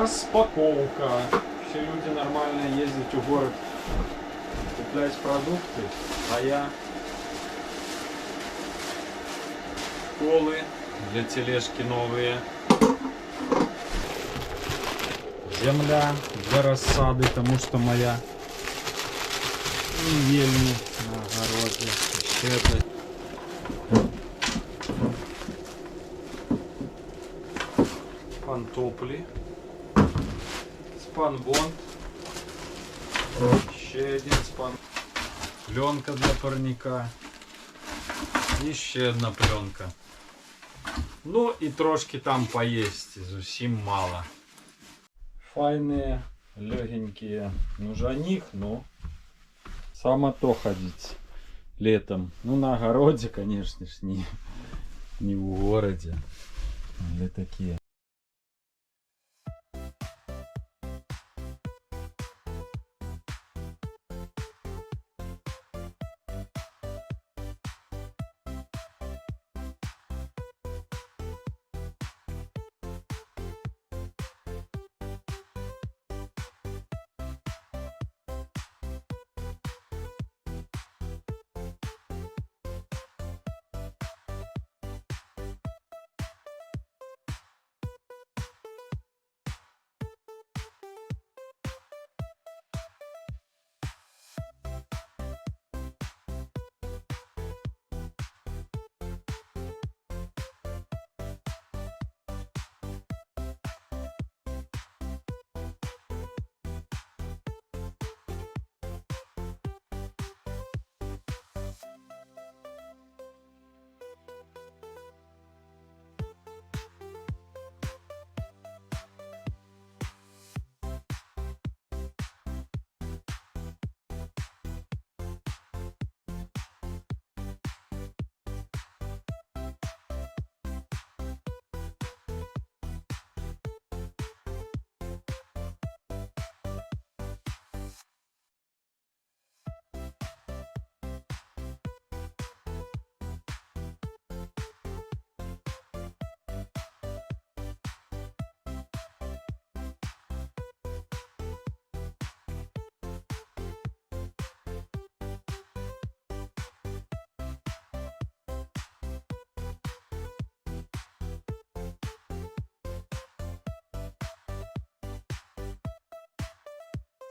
Распаковка. Все люди нормально ездят в город, куплять продукты, а я колы для тележки новые. Земля для рассады, потому что моя не ельни на огороде. Еще это. Пантопли. Спанбонд. Еще один спан. Пленка для парника. Еще одна пленка. Ну и трошки там поесть. Зовсім мало. Файные, легенькие. Ну жаних, ну. Само то ходить летом. Ну на огороде, конечно ж, не в городе. Или такие.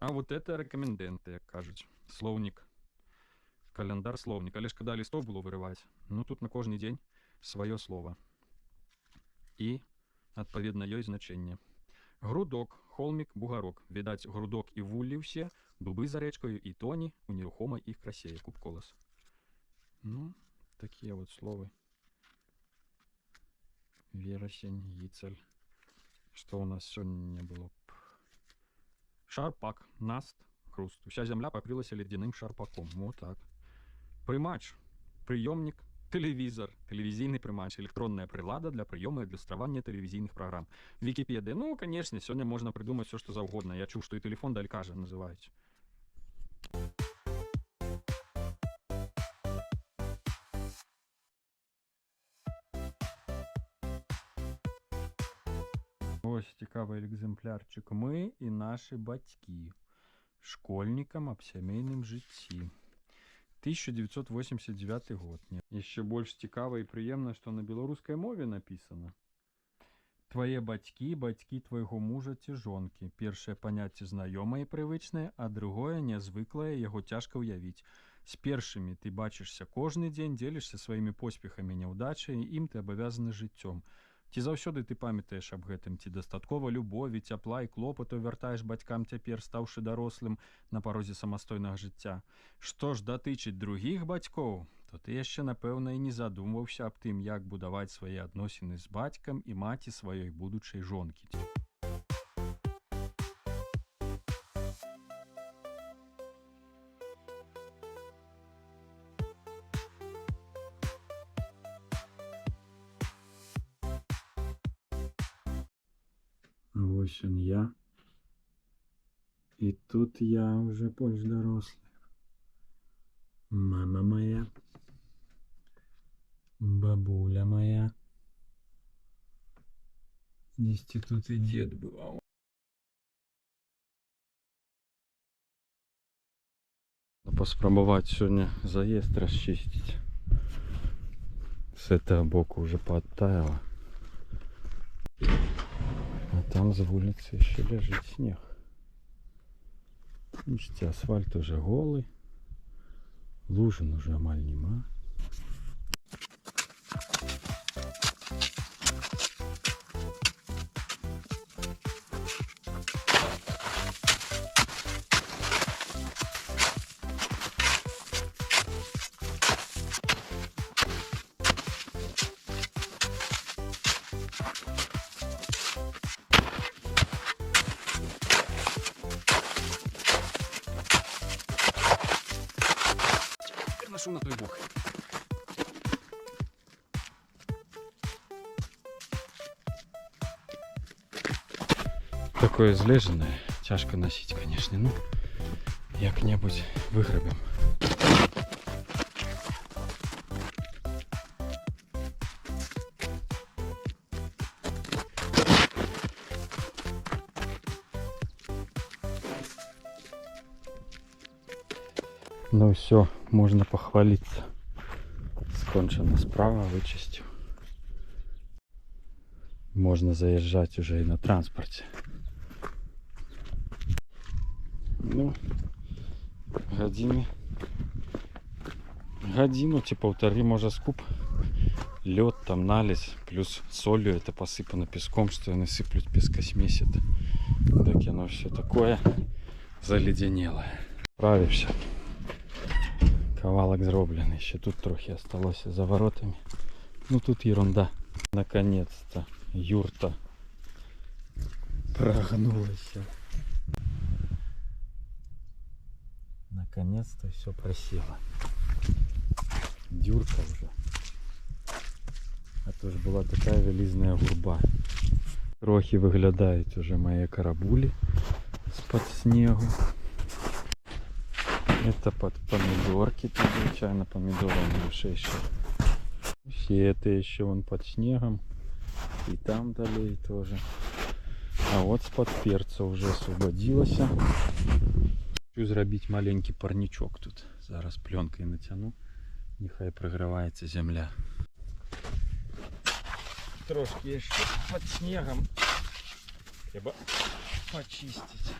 А вот это рекоменденты, як кажуть. Словник. Календар словник. Але ж коли листов було виривати, ну тут на кожний день своє слово. І, відповідно, є значення. Грудок, холмик, бугарок. Видать, грудок і вуллі всі, дуби за речкою і тоні, у нерухомой їх красе. Якуб Колос. Ну, такі от слова. Вересень, гіцель. Що у нас сьогодні було? Шарпак, наст, хруст. Вся земля покрылась ледяным шарпаком. Вот так. Приймач, прийомник, телевізор, телевізійний приймач, електронна прилада для прийому і ілюстрування телевізійних програм. Вікіпедія. Ну, конечно, сьогодні можна придумати все, що завгодно. Я чув, що і телефон далькажа називають. Ось цікавий екземплярчик. Ми і наші батьки. Школьникам об сімейному житті. 1989 год. І ще більш цікаво і приємно, що на білоруській мові написано. Твои бацькі, бацькі твайго мужа ці жонкі. Першае паняцце знаёмае і прывычнае, а другое нязвыклае, яго цяжка ўявіць. З першымі ты бачышся кожны дзень, дзелішся сваімі поспехамі, няўдачай, ім ты абавязаны жыццём. Ці заўсёды ты памятаеш аб гэтым, ці дастаткова любові, цяпла і клопату вяртаеш бацькам цяпер, стаўшы дарослым на парозе самастойнага жыцця. Што ж датычыць другіх бацькоў, то ты яшчэ, напэўна, і не задумваўся аб тым, як будаваць свае адносіны з бацькам і маці сваёй будучай жонкі. Вось он я. І тут я уже больш дарослый. Мама моя. Бабуля моя. Десь тут і дед бывал. Поспробовать сегодня заезд расчистить. С этого боку уже подтаяло. А там за улицы еще лежит снег. Видите, асфальт уже голый. Лужин уже амаль нема. Ношу на той бок. Такое злеженное, тяжко носить, конечно, ну як-небудь выгребем. Ну все, можно похвалиться. Скончена справа, вычистил. Можно заезжать уже и на транспорте. Ну, годину ці полторы, может, скуп. Лед там налез, плюс солью это посыпано песком, что они сыплют пескосмесь. Так оно все такое заледенелое. Справився. Кавалок зроблений. Еще тут трохи осталось за воротами. Ну тут ерунда. Наконец-то юрта прогнулась. Наконец-то все просело. Дюрка уже. А то ж була така велизная гурба. Трохи виглядають уже мої карабулі з-под снегу. Это под помидорки, тут звичайно помидоры уже еще. Все это еще вон под снегом. И там далее тоже. А вот с-под перца уже освободилось. Хочу зробити маленький парничок тут. Зараз пленкой натяну. Нехай прогрівається земля. Трошки еще под снегом. Треба почистить.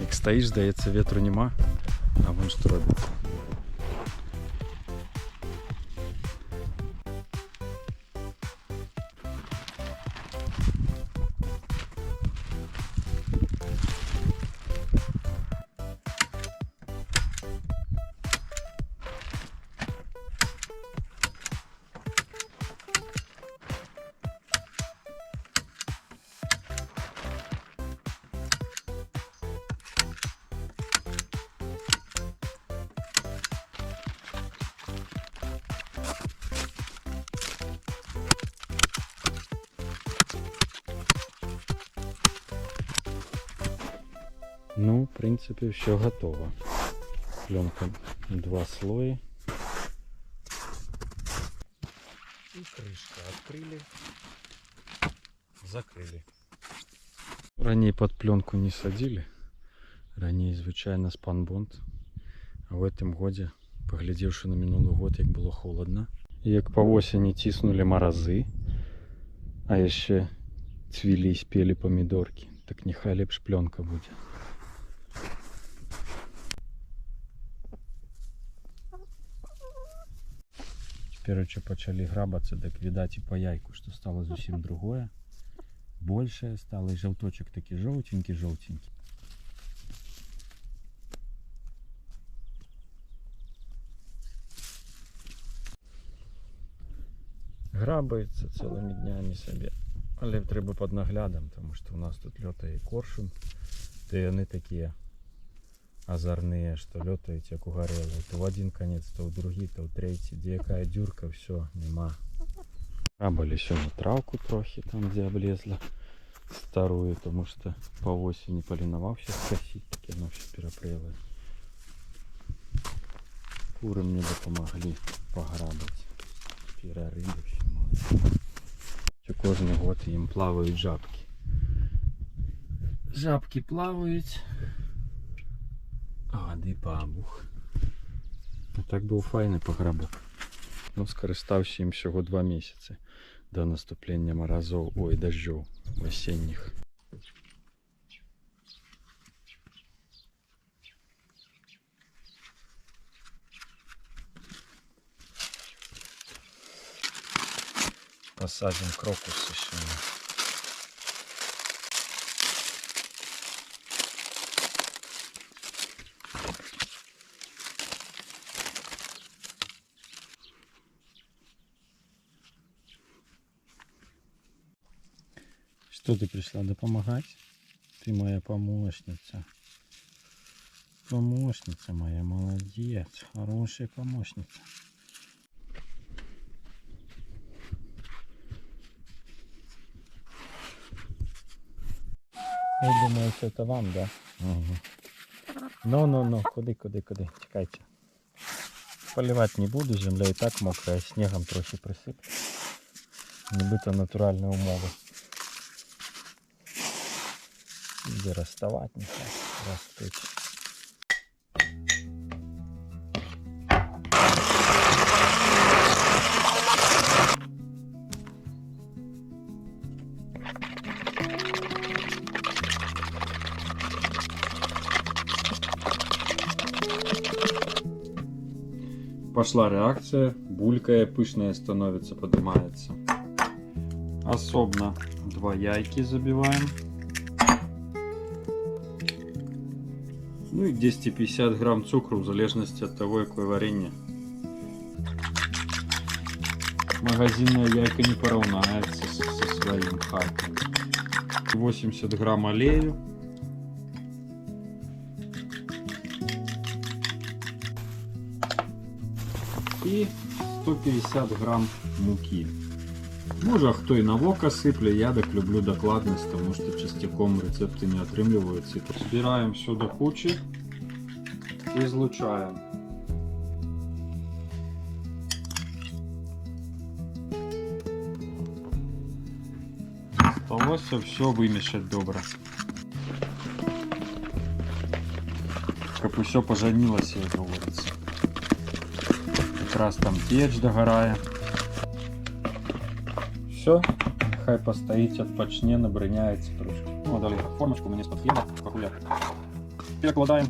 Як стоїш, здається, ветру нема, а вон що робиться. Ну, в принципе, все готово. Пленка 2 слоя. И крышка открыли, закрыли. Ранее под пленку не садили. Ранее, звичайно, спанбонд. А в этом году, поглядевши на минулый год, як было холодно. И як по осени тиснули морози, а еще цвели и спели помидорки, так нехай лепш пленка будет. Теперь что почали грабаться, так видать и по яйку, что стало совсем другое. Большее стало, и желточек такой желтенький-желтенький. Грабається цілими днями собі. Але треба під наглядом, тому що у нас тут льотає коршун. Та вони такі озорные, что летают як угорелые. То в один конец, то в другий, то в третий. Где якая дюрка, все, нема. Рабали сьогодні травку трохи там, где облезла. Старую, тому що по осені полінувався скосить, таке воно все перепрело. Кури мені допомогли пограбити. Перерыли все молодці. Кожен год їм плавають жабки. Жабки плавають. Гади бабух. А так був файний пограбок. Ну, скористався їм всього 2 місяці до наступлення морозов, ой, дождів осінніх. Посадим крокусы сегодня. Что ты пришла допомагать? Ты моя помощница. Помощница моя, молодец. Хорошая помощница. Я думаю, что это вам, да? Угу. Ну, куди? Чекайте. Поливать не буду, земля и так мокрая, снегом трохи присыпать. Нібито натуральні умови. Где расставать, нехай растуть. Пошла реакция, булькая, пышная становится, поднимается. Особенно 2 яйки забиваем. Ну и 250 грамм цукру, в залежности от того, какое варенье. Магазинная яйка не поравняется со своим хатом. 80 грамм олею. И 150 грамм муки. Може хто і на вока сипле, я так люблю докладність, тому що частяком рецепти не отримлюються. Збираємо все до кучі і злучаємо. Осталося все вимішати добре. Щоб усе поженилося, як говориться. Якраз там печ догорає. Все, хай постоїть, відпочне, набриняється трошки. Ну, а далі формочку мені з-під хліба погуляти. Перекладаємо.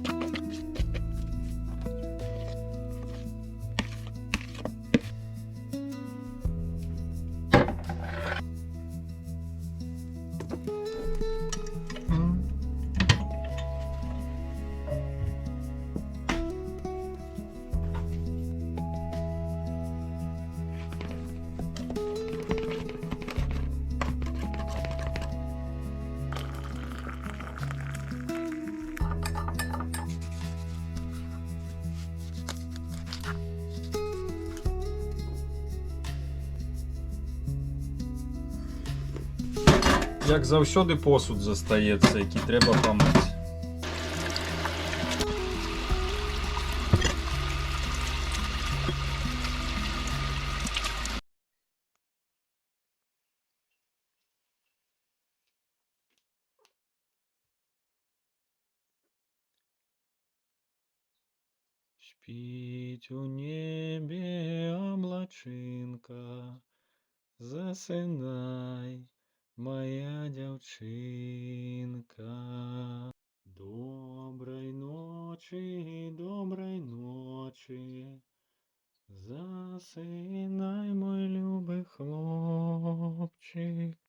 Як завжди посуд застається, який треба помити. Спить у небе облачинка, засинай, моя дівчинка. Доброй ночи, засинай, мой любий хлопчик.